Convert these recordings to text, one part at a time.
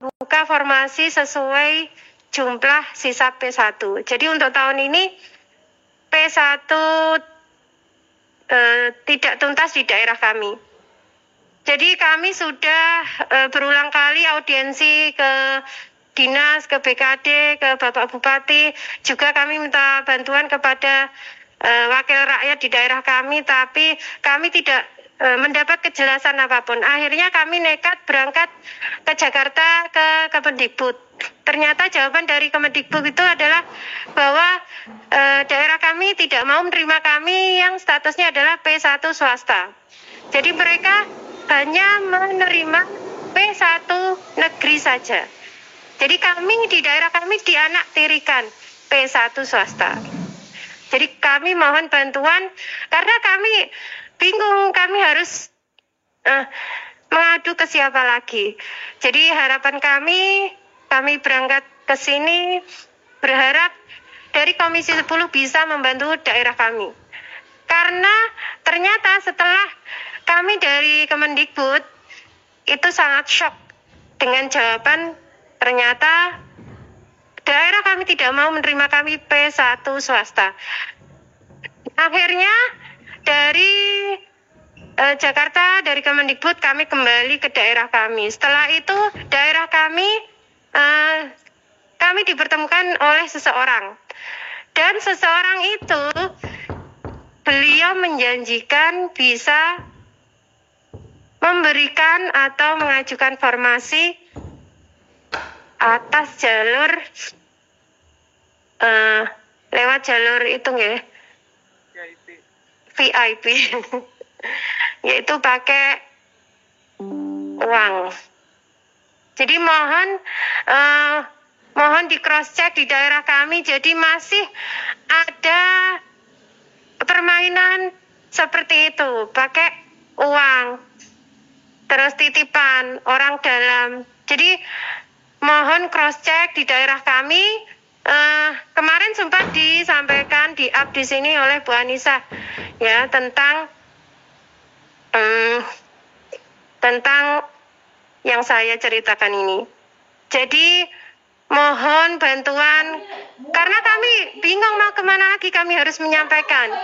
buka formasi sesuai jumlah sisa P1. Jadi untuk tahun ini P1 tidak tuntas di daerah kami. Jadi kami sudah berulang kali audiensi ke dinas, ke BKD, ke Bapak Bupati, juga kami minta bantuan kepada wakil rakyat di daerah kami, tapi kami tidak mendapat kejelasan apapun. Akhirnya kami nekat berangkat ke Jakarta ke Kemendikbud. Ternyata jawaban dari Kemendikbud itu adalah bahwa daerah kami tidak mau menerima kami yang statusnya adalah P1 swasta. Jadi mereka hanya menerima P1 negeri saja. Jadi kami di daerah kami dianaktirikan P1 swasta. Jadi kami mohon bantuan karena kami bingung, kami harus mengadu ke siapa lagi. Jadi harapan kami berangkat ke sini berharap dari Komisi 10 bisa membantu daerah kami. Karena ternyata setelah kami dari Kemendikbud itu sangat shock dengan jawaban ternyata daerah kami tidak mau menerima kami P1 swasta. Akhirnya dari Jakarta, dari Kemendikbud kami kembali ke daerah kami. Setelah itu daerah kami dipertemukan oleh seseorang. Dan seseorang itu beliau menjanjikan bisa memberikan atau mengajukan formasi atas jalur lewat jalur itu ya VIP yaitu pakai uang. Jadi mohon di cross check di daerah kami, jadi masih ada permainan seperti itu, pakai uang, terus titipan orang dalam. Jadi mohon cross check di daerah kami. Kemarin sempat disampaikan di up di sini oleh Bu Anissa ya tentang yang saya ceritakan ini. Jadi mohon bantuan karena kami bingung mau kemana lagi, kami harus menyampaikan.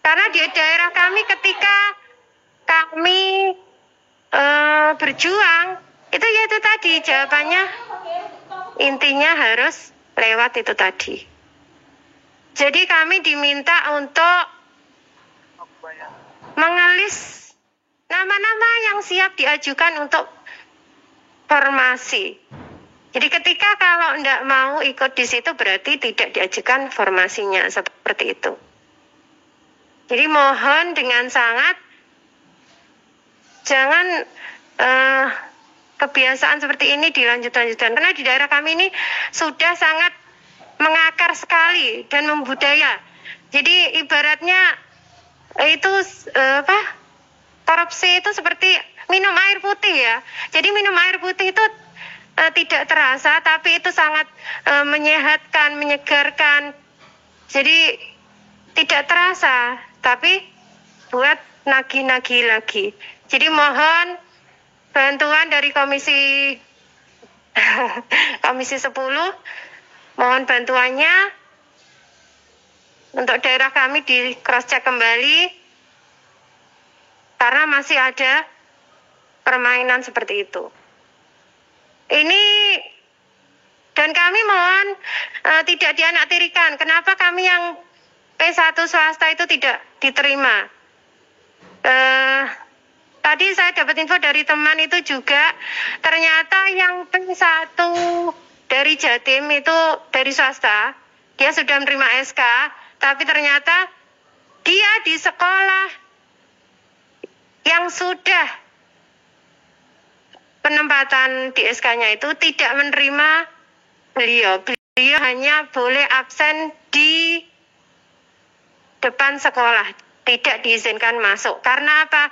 Karena di daerah kami ketika kami berjuang itu ya itu tadi jawabannya intinya harus lewat itu tadi. Jadi kami diminta untuk mengelis nama-nama yang siap diajukan untuk formasi. Jadi ketika kalau tidak mau ikut di situ berarti tidak diajukan formasinya seperti itu. Jadi mohon dengan sangat jangan kebiasaan seperti ini dilanjutkan karena di daerah kami ini sudah sangat mengakar sekali dan membudaya. Jadi ibaratnya itu korupsi itu seperti minum air putih ya. Jadi minum air putih itu tidak terasa tapi itu sangat menyehatkan, menyegarkan. Jadi tidak terasa tapi buat nagih-nagih lagi. Jadi mohon bantuan dari Komisi 10, mohon bantuannya untuk daerah kami di cross check kembali karena masih ada permainan seperti itu. Ini dan kami mohon tidak dianaktirikan. Kenapa kami yang P1 swasta itu tidak diterima? Tadi saya dapat info dari teman itu juga ternyata yang P1 dari Jatim itu dari swasta, dia sudah menerima SK, tapi ternyata dia di sekolah yang sudah penempatan di SK-nya itu tidak menerima beliau. Beliau hanya boleh absen di depan sekolah, tidak diizinkan masuk. Karena apa?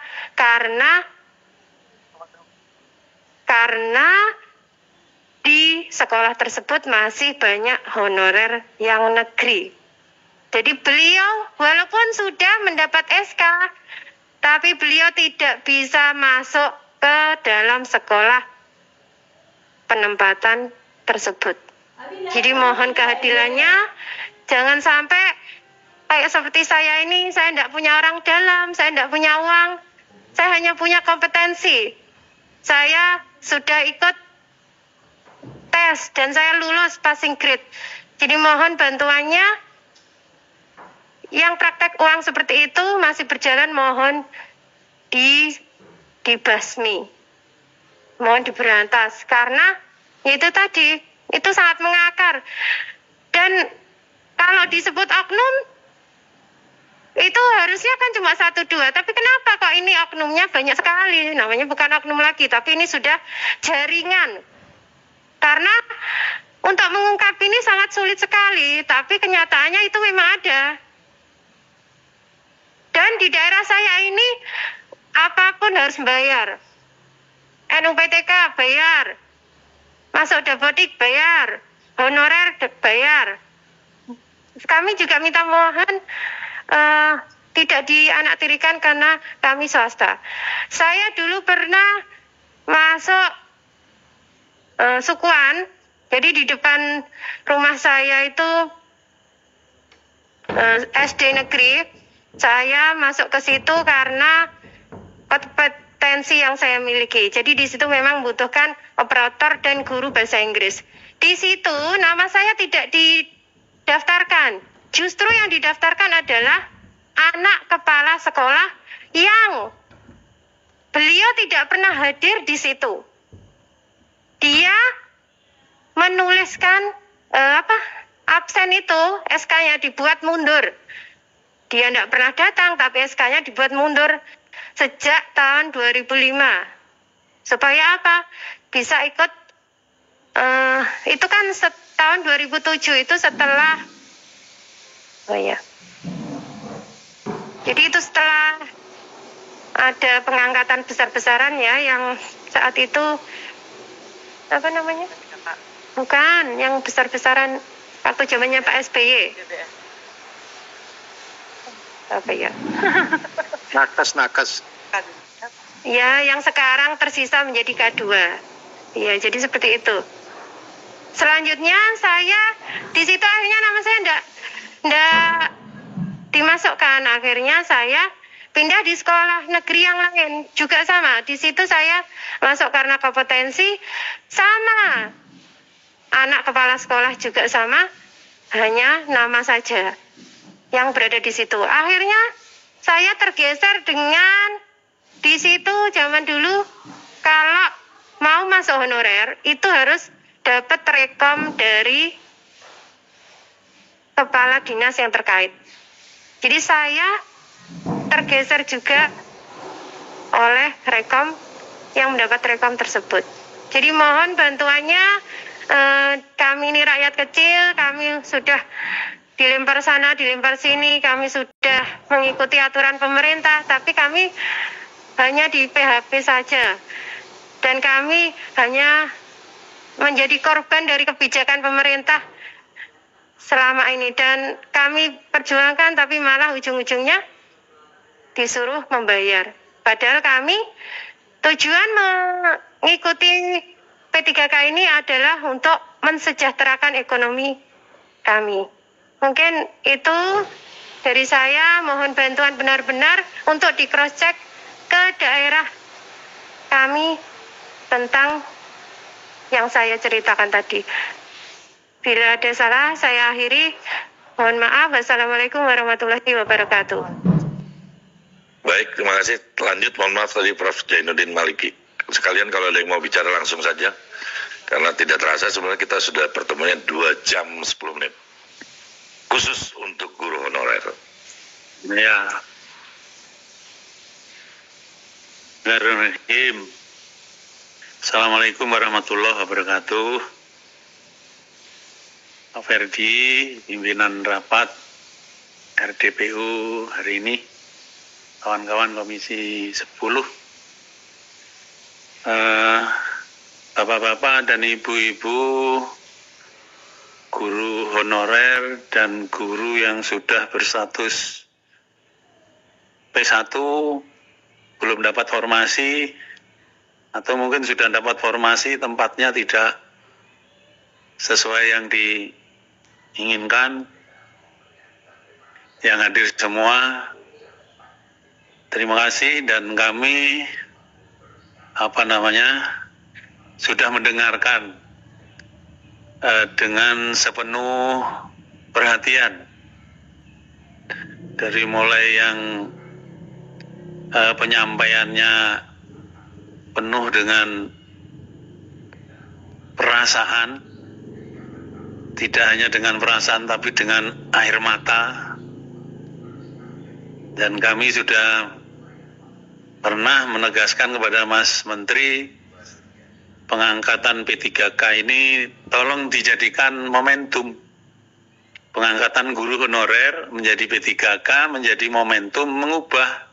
Karena di sekolah tersebut masih banyak honorer yang negeri. Jadi beliau walaupun sudah mendapat SK, tapi beliau tidak bisa masuk ke dalam sekolah penempatan tersebut. Jadi mohon kehadirannya, jangan sampai kayak seperti saya ini, saya tidak punya orang dalam, saya tidak punya uang, saya hanya punya kompetensi. Saya sudah ikut tes dan saya lulus passing grade. Jadi mohon bantuannya. Yang praktek uang seperti itu masih berjalan, mohon dibasmi, mohon diberantas, karena itu tadi itu sangat mengakar. Dan kalau disebut oknum itu harusnya kan cuma 1-2, tapi kenapa kok ini oknumnya banyak sekali? Namanya bukan oknum lagi, tapi ini sudah jaringan. Karena untuk mengungkap ini sangat sulit sekali, tapi kenyataannya itu memang ada. Dan di daerah saya ini apapun harus bayar. NUPTK bayar, masuk dapodik bayar, honorer bayar. Kami juga minta mohon tidak dianaktirikan karena kami swasta. Saya dulu pernah masuk sukuan, jadi di depan rumah saya itu SD negeri. Saya masuk ke situ karena kompetensi yang saya miliki. Jadi di situ memang membutuhkan operator dan guru bahasa Inggris. Di situ nama saya tidak didaftarkan. Justru yang didaftarkan adalah anak kepala sekolah yang beliau tidak pernah hadir di situ. Dia menuliskan absen itu, SK-nya dibuat mundur. Dia tidak pernah datang, tapi SK-nya dibuat mundur sejak tahun 2005. Supaya apa? Bisa ikut, itu kan tahun 2007, itu setelah, jadi itu setelah ada pengangkatan besar-besaran ya, yang saat itu, apa namanya? Bukan, yang besar-besaran waktu zamannya Pak SBY. Apa ya? Nakes. Ya, yang sekarang tersisa menjadi K2. Ya, jadi seperti itu. Selanjutnya saya di situ akhirnya nama saya enggak dimasukkan. Akhirnya saya pindah di sekolah negeri yang lain, juga sama. Di situ saya masuk karena kompetensi sama. Anak kepala sekolah juga sama, hanya nama saja yang berada di situ. Akhirnya saya tergeser dengan di situ zaman dulu kalau mau masuk honorer itu harus dapat rekom dari kepala dinas yang terkait. Jadi saya tergeser juga oleh rekom yang mendapat rekom tersebut. Jadi mohon bantuannya, kami ini rakyat kecil, kami sudah dilempar sana, dilempar sini, kami sudah mengikuti aturan pemerintah, tapi kami hanya di PHP saja. Dan kami hanya menjadi korban dari kebijakan pemerintah selama ini. Dan kami perjuangkan, tapi malah ujung-ujungnya disuruh membayar. Padahal kami tujuan mengikuti P3K ini adalah untuk mensejahterakan ekonomi kami. Mungkin itu dari saya, mohon bantuan benar-benar untuk di cross check ke daerah kami tentang yang saya ceritakan tadi. Bila ada salah, saya akhiri. Mohon maaf. Wassalamualaikum warahmatullahi wabarakatuh. Baik, terima kasih. Lanjut, mohon maaf tadi Prof. Jainuddin Maliki. Sekalian kalau ada yang mau bicara langsung saja. Karena tidak terasa sebenarnya kita sudah pertemuannya 2 jam 10 menit. Khusus untuk guru honorer. Ya. Bismillahirrahmanirrahim. Assalamualaikum warahmatullahi wabarakatuh. Pak Ferdi, pimpinan rapat RDPU hari ini, kawan-kawan Komisi 10, Bapak-bapak dan Ibu-ibu, guru honorer dan guru yang sudah berstatus P1 belum dapat formasi, atau mungkin sudah dapat formasi tempatnya tidak sesuai yang diinginkan. Yang hadir semua, terima kasih, dan kami sudah mendengarkan dengan sepenuh perhatian dari mulai yang penyampaiannya penuh dengan perasaan, tidak hanya dengan perasaan tapi dengan air mata. Dan kami sudah pernah menegaskan kepada Mas Menteri, pengangkatan P3K ini tolong dijadikan momentum. Pengangkatan guru honorer menjadi P3K menjadi momentum mengubah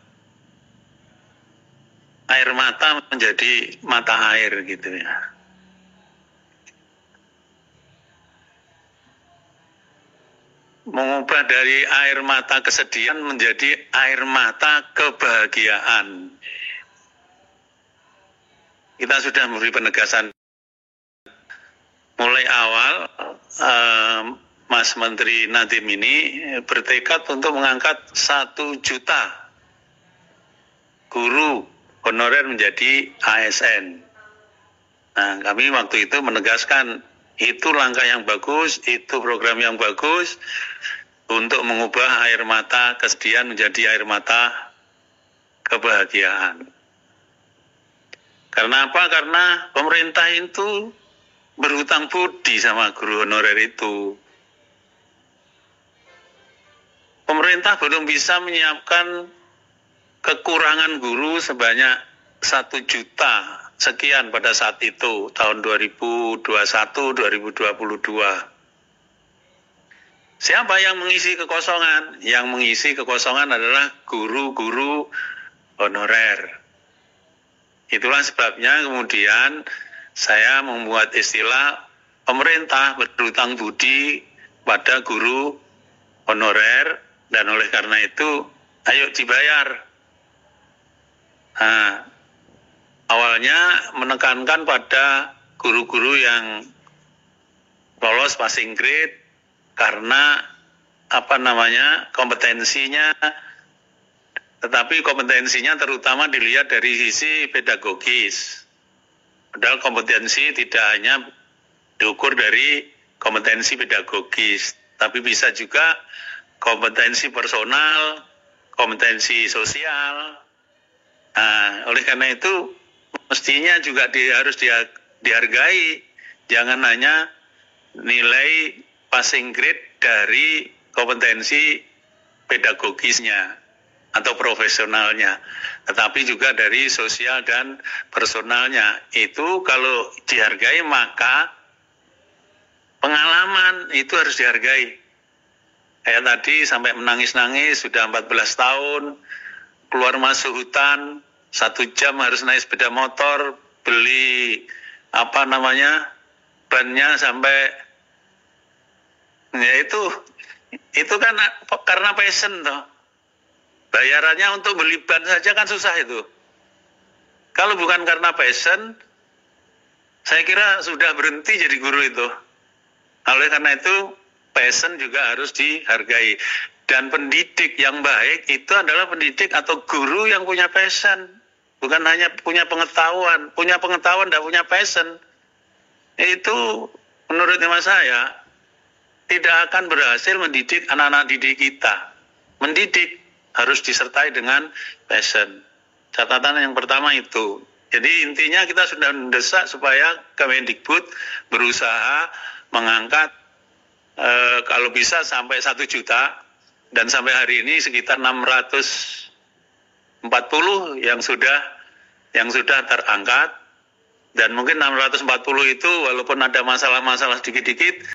air mata menjadi mata air gitu ya. Mengubah dari air mata kesedihan menjadi air mata kebahagiaan. Kita sudah memberi penegasan mulai awal. Mas Menteri Nadiem ini bertekad untuk mengangkat 1 juta guru honorer menjadi ASN. Nah, kami waktu itu menegaskan itu langkah yang bagus, itu program yang bagus untuk mengubah air mata kesedihan menjadi air mata kebahagiaan. Karena apa? Karena pemerintah itu berhutang budi sama guru honorer itu. Pemerintah belum bisa menyiapkan kekurangan guru sebanyak 1 juta sekian pada saat itu, tahun 2021-2022. Siapa yang mengisi kekosongan? Yang mengisi kekosongan adalah guru-guru honorer. Itulah sebabnya kemudian saya membuat istilah pemerintah berhutang budi pada guru honorer, dan oleh karena itu ayo dibayar. Nah, awalnya menekankan pada guru-guru yang lolos passing grade karena kompetensinya, tetapi kompetensinya terutama dilihat dari sisi pedagogis. Padahal kompetensi tidak hanya diukur dari kompetensi pedagogis, tapi bisa juga kompetensi personal, kompetensi sosial. Nah, oleh karena itu mestinya juga harus dihargai, jangan hanya nilai passing grade dari kompetensi pedagogisnya atau profesionalnya, tetapi juga dari sosial dan personalnya. Itu kalau dihargai maka pengalaman itu harus dihargai. Kayak tadi sampai menangis-nangis, sudah 14 tahun, keluar masuk hutan, 1 jam harus naik sepeda motor, beli bannya sampai, ya itu kan karena passion toh. Bayarannya untuk beli ban saja kan susah itu. Kalau bukan karena passion, saya kira sudah berhenti jadi guru itu. Oleh karena itu passion juga harus dihargai. Dan pendidik yang baik itu adalah pendidik atau guru yang punya passion. Bukan hanya punya pengetahuan. Punya pengetahuan, tidak punya passion. Itu menurut hemat saya tidak akan berhasil mendidik anak-anak didik kita. Mendidik harus disertai dengan passion. Catatan yang pertama itu. Jadi intinya kita sudah mendesak supaya Kemendikbud berusaha mengangkat kalau bisa sampai 1 juta, dan sampai hari ini sekitar 640 yang sudah terangkat, dan mungkin 640 itu walaupun ada masalah-masalah sedikit-sedikit